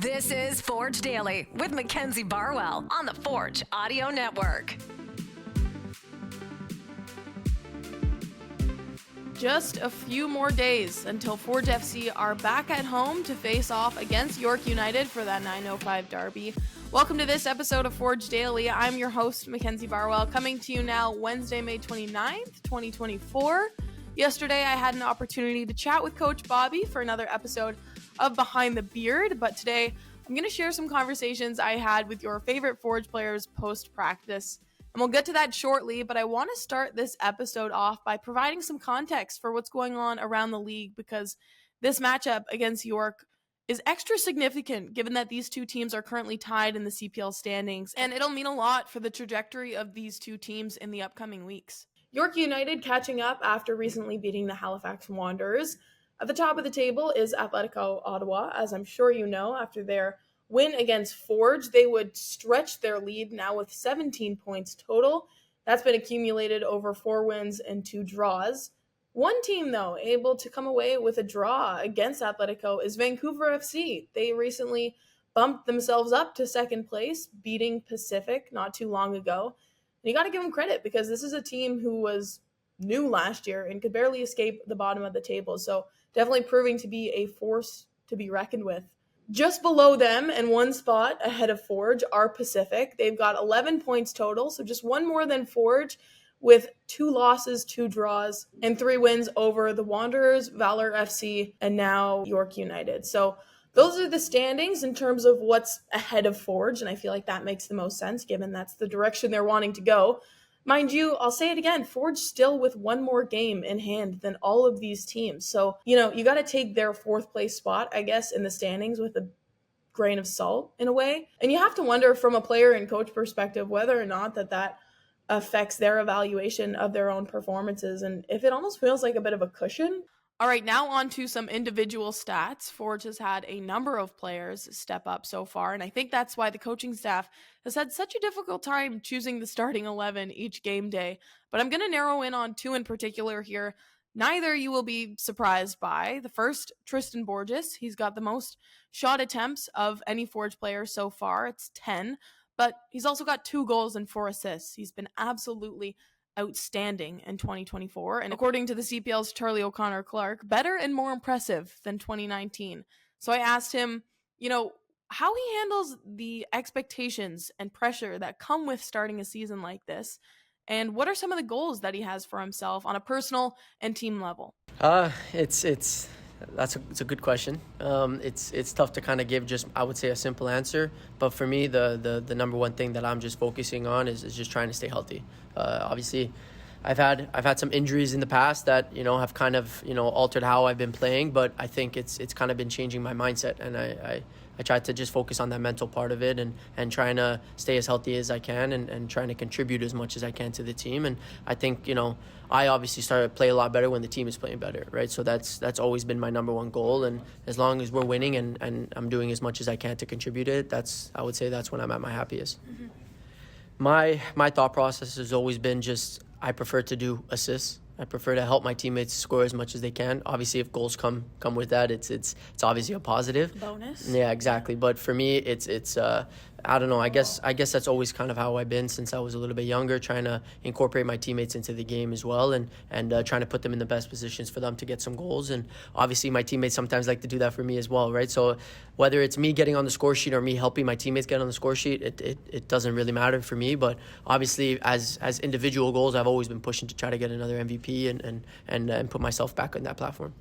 This is Forge Daily with Mackenzie Barwell on the Forge Audio Network. Just a few more days until Forge FC are back at home to face off against York United for that 9:05 derby. Welcome to this episode of Forge Daily. I'm your host, Mackenzie Barwell, coming to you now Wednesday, May 29th, 2024. Yesterday, I had an opportunity to chat with Coach Bobby for another episode of Behind the Beard, but today I'm going to share some conversations I had with your favorite Forge players post-practice. And we'll get to that shortly, but I want to start this episode off by providing some context for what's going on around the league, because this matchup against York is extra significant given that these two teams are currently tied in the CPL standings, and it'll mean a lot for the trajectory of these two teams in the upcoming weeks. York United catching up after recently beating the Halifax Wanderers. At the top of the table is Atletico Ottawa. As I'm sure you know, after their win against Forge, they would stretch their lead now with 17 points total. That's been accumulated over 4 wins and 2 draws. One team, though, able to come away with a draw against Atletico is Vancouver FC. They recently bumped themselves up to second place, beating Pacific not too long ago. And you got to give them credit, because this is a team who was new last year and could barely escape the bottom of the table. So definitely proving to be a force to be reckoned with. Just below them and one spot ahead of Forge are Pacific. They've got 11 points total, so just one more than Forge, with 2 losses, 2 draws, and 3 wins over the Wanderers, Valor FC, and now York United. So those are the standings in terms of what's ahead of Forge, and I feel like that makes the most sense given that's the direction they're wanting to go. Mind you, I'll say it again, Forge still with one more game in hand than all of these teams. So, you got to take their 4th place spot, I guess, in the standings with a grain of salt in a way. And you have to wonder from a player and coach perspective whether or not that affects their evaluation of their own performances, and if it almost feels like a bit of a cushion. All right, now on to some individual stats. Forge has had a number of players step up so far, and I think that's why the coaching staff has had such a difficult time choosing the starting 11 each game day. But I'm going to narrow in on 2 in particular here. Neither you will be surprised by. The first, Tristan Borges. He's got the most shot attempts of any Forge player so far. It's 10, but he's also got 2 goals and 4 assists. He's been absolutely outstanding in 2024, and according to the CPL's Charlie O'Connor-Clark, better and more impressive than 2019. So I asked him, how he handles the expectations and pressure that come with starting a season like this, and what are some of the goals that he has for himself on a personal and team level. It's a good question. It's tough to kind of give just, I would say, a simple answer. But for me, the number one thing that I'm just focusing on is just trying to stay healthy. Obviously, I've had some injuries in the past that have kind of altered how I've been playing. But I think it's kind of been changing my mindset, and I try to just focus on that mental part of it and trying to stay as healthy as I can and trying to contribute as much as I can to the team. And I think, I obviously started to play a lot better when the team is playing better, right? So that's always been my number one goal. And as long as we're winning and I'm doing as much as I can to contribute it, I would say that's when I'm at my happiest. Mm-hmm. My thought process has always been just, I prefer to do assists. I prefer to help my teammates score as much as they can. Obviously, if goals come with that, it's obviously a positive bonus. Yeah, exactly. But for me, it's I don't know. I guess that's always kind of how I've been since I was a little bit younger, trying to incorporate my teammates into the game as well, and trying to put them in the best positions for them to get some goals. And obviously, my teammates sometimes like to do that for me as well, right? So whether it's me getting on the score sheet or me helping my teammates get on the score sheet, it doesn't really matter for me. But obviously, as individual goals, I've always been pushing to try to get another MVP and put myself back on that platform.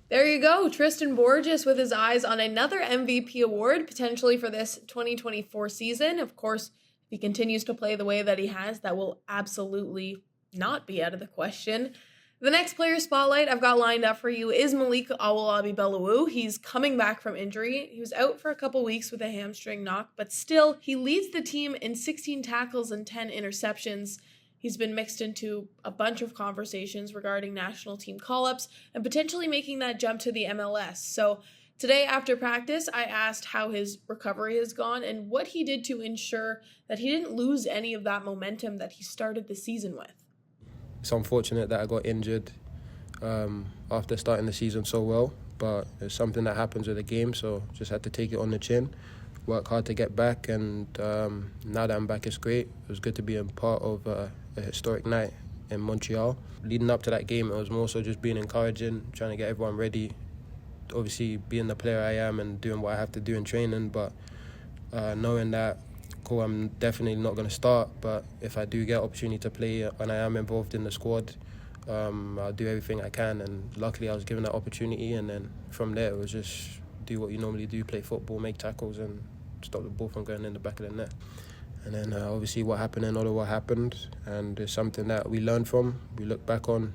There you go, Tristan Borges with his eyes on another MVP award, potentially for this 2024 season. Of course, if he continues to play the way that he has, that will absolutely not be out of the question. The next player spotlight I've got lined up for you is Malik Owolabi-Belewu. He's coming back from injury. He was out for a couple weeks with a hamstring knock, but still, he leads the team in 16 tackles and 10 interceptions. He's been mixed into a bunch of conversations regarding national team call-ups and potentially making that jump to the MLS. So today after practice, I asked how his recovery has gone and what he did to ensure that he didn't lose any of that momentum that he started the season with. It's unfortunate that I got injured after starting the season so well. but it's something that happens with the game, so just had to take it on the chin, work hard to get back, and now that I'm back, it's great. It was good to be a part of a historic night in Montreal. Leading up to that game, it was more so just being encouraging, trying to get everyone ready, obviously being the player I am and doing what I have to do in training, but knowing that, cool, I'm definitely not going to start, but if I do get opportunity to play and I am involved in the squad, I'll do everything I can, and luckily I was given that opportunity, and then from there it was just do what you normally do, play football, make tackles and stop the ball from going in the back of the net. And then obviously what happened in Ottawa happened, and it's something that we learn from, we look back on, and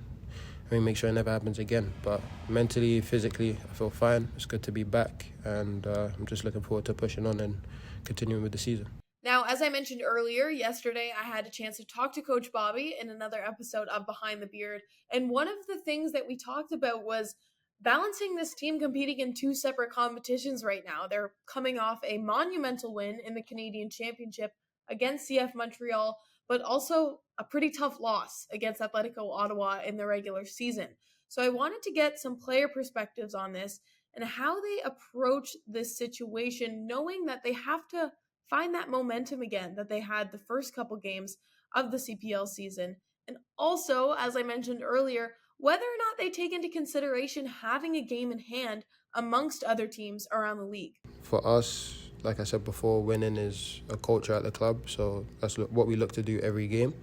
we make sure it never happens again. But mentally, physically, I feel fine. It's good to be back, and I'm just looking forward to pushing on and continuing with the season. Now, as I mentioned earlier, yesterday I had a chance to talk to Coach Bobby in another episode of Behind the Beard, and one of the things that we talked about was balancing this team competing in two separate competitions right now. They're coming off a monumental win in the Canadian Championship against CF Montreal, but also a pretty tough loss against Atletico Ottawa in the regular season. So I wanted to get some player perspectives on this and how they approach this situation, knowing that they have to find that momentum again that they had the first couple games of the CPL season. And also, as I mentioned earlier, whether or not they take into consideration having a game in hand amongst other teams around the league. For us, like I said before, winning is a culture at the club, so that's what we look to do every game,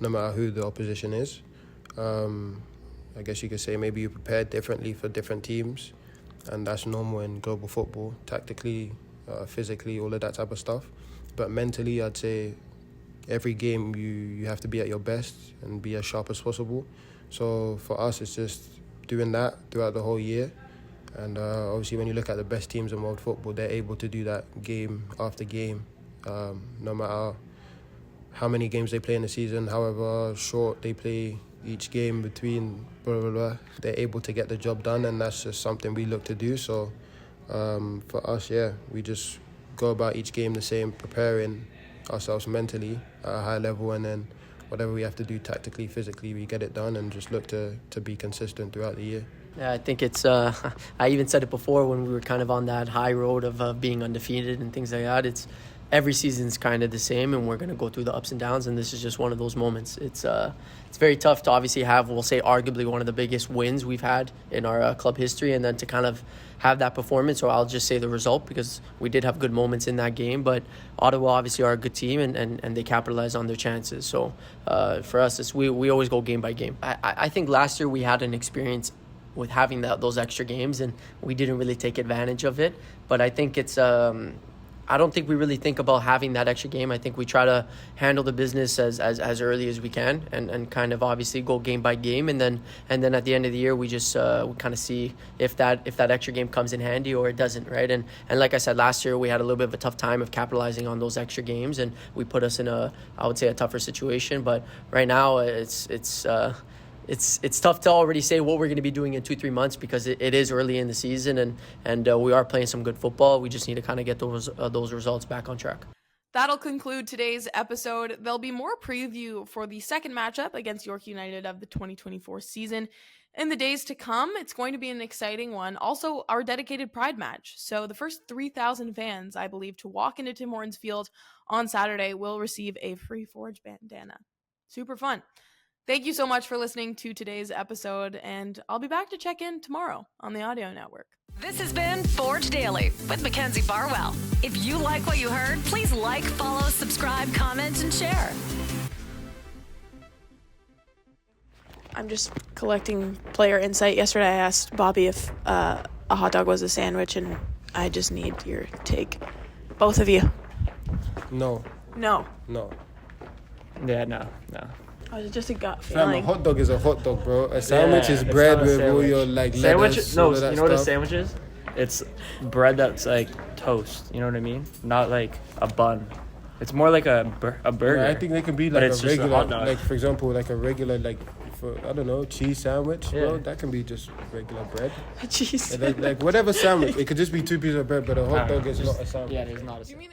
no matter who the opposition is. I guess you could say maybe you prepare differently for different teams, and that's normal in global football, tactically, physically, all of that type of stuff. But mentally, I'd say every game you have to be at your best and be as sharp as possible. So for us, it's just doing that throughout the whole year. And obviously, when you look at the best teams in world football, they're able to do that game after game, no matter how many games they play in the season, however short they play each game between, blah, blah, blah. They're able to get the job done, and that's just something we look to do. So for us, we just go about each game the same, preparing ourselves mentally at a high level, and then whatever we have to do tactically, physically, we get it done and just look to be consistent throughout the year. Yeah, I think it's, I even said it before when we were kind of on that high road of being undefeated and things like that. It's every season's kind of the same, and we're going to go through the ups and downs, and this is just one of those moments. It's very tough to obviously have, we'll say, arguably one of the biggest wins we've had in our club history, and then to kind of have that performance, or I'll just say the result, because we did have good moments in that game, but Ottawa obviously are a good team, and they capitalize on their chances. So for us, we always go game by game. I think last year we had an experience with having those extra games, and we didn't really take advantage of it. But I think it's I don't think we really think about having that extra game. I think we try to handle the business as early as we can, and kind of obviously go game by game, and then at the end of the year we just we kind of see if that extra game comes in handy or it doesn't, right? And like I said, last year we had a little bit of a tough time of capitalizing on those extra games, and we put us in I would say a tougher situation. But right now it's tough to already say what we're going to be doing in 2-3 months, because it is early in the season, and we are playing some good football. We just need to kind of get those results back on track. That'll conclude today's episode. There'll be more preview for the second matchup against York United of the 2024 season in the days to come. It's going to be an exciting one. Also, our dedicated Pride match. So the first 3,000 fans, I believe, to walk into Tim Hortons Field on Saturday will receive a free Forge bandana. Super fun. Thank you so much for listening to today's episode, and I'll be back to check in tomorrow on the Audio Network. This has been Forge Daily with Mackenzie Barwell. If you like what you heard, please like, follow, subscribe, comment, and share. I'm just collecting player insight. Yesterday I asked Bobby if a hot dog was a sandwich, and I just need your take. Both of you. No. Yeah, no. Oh, is it just a gut feeling? A hot dog is a hot dog, bro. A sandwich is bread with all your lettuce. No, you know what a sandwich is? It's bread that's like toast. You know what I mean? Not like a bun. It's more like a burger. Yeah, I think they can be like it's a regular, hot dog. like for example, like a regular, like for I don't know, cheese sandwich, bro. That can be just regular bread. A cheese Like whatever sandwich. It could just be 2 pieces of bread, but a hot dog is not a sandwich. Yeah, it is not a sandwich.